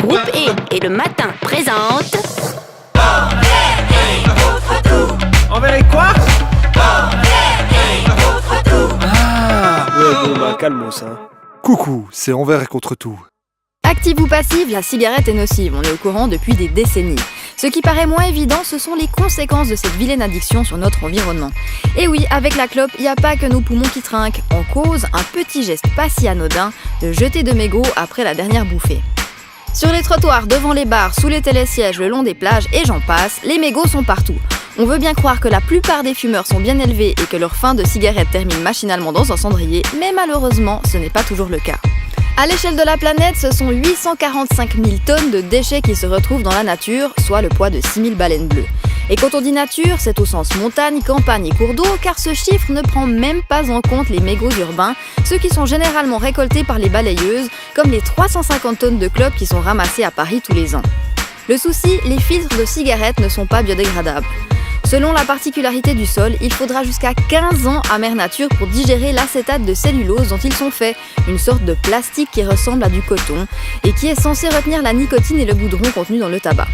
groupe et le matin présente... Envers et quoi? Ah, ouais, bon, bah, calmos, hein. Coucou, c'est Envers et contre tout. Active ou passive, la cigarette est nocive, on est au courant depuis des décennies. Ce qui paraît moins évident, ce sont les conséquences de cette vilaine addiction sur notre environnement. Et oui, avec la clope, il n'y a pas que nos poumons qui trinquent. En cause, un petit geste pas si anodin, de jeter de mégots après la dernière bouffée. Sur les trottoirs, devant les bars, sous les télésièges, le long des plages et j'en passe, les mégots sont partout. On veut bien croire que la plupart des fumeurs sont bien élevés et que leur fin de cigarette termine machinalement dans un cendrier, mais malheureusement, ce n'est pas toujours le cas. À l'échelle de la planète, ce sont 845 000 tonnes de déchets qui se retrouvent dans la nature, soit le poids de 6 000 baleines bleues. Et quand on dit nature, c'est au sens montagne, campagne et cours d'eau, car ce chiffre ne prend même pas en compte les mégots urbains, ceux qui sont généralement récoltés par les balayeuses, comme les 350 tonnes de clopes qui sont ramassées à Paris tous les ans. Le souci, les filtres de cigarettes ne sont pas biodégradables. Selon la particularité du sol, il faudra jusqu'à 15 ans à Mère Nature pour digérer l'acétate de cellulose dont ils sont faits, une sorte de plastique qui ressemble à du coton et qui est censé retenir la nicotine et le goudron contenus dans le tabac.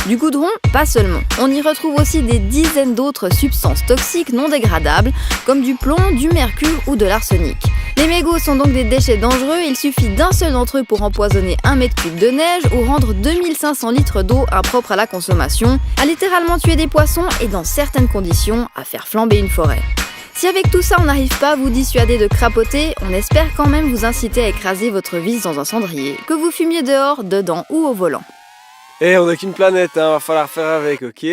Du goudron, pas seulement. On y retrouve aussi des dizaines d'autres substances toxiques non dégradables, comme du plomb, du mercure ou de l'arsenic. Les mégots sont donc des déchets dangereux, il suffit d'un seul d'entre eux pour empoisonner 1 mètre cube de neige ou rendre 2500 litres d'eau impropre à la consommation, à littéralement tuer des poissons et dans certaines conditions, à faire flamber une forêt. Si avec tout ça on n'arrive pas à vous dissuader de crapoter, on espère quand même vous inciter à écraser votre vis dans un cendrier, que vous fumiez dehors, dedans ou au volant. On n'a qu'une planète, hein, va falloir faire avec, ok?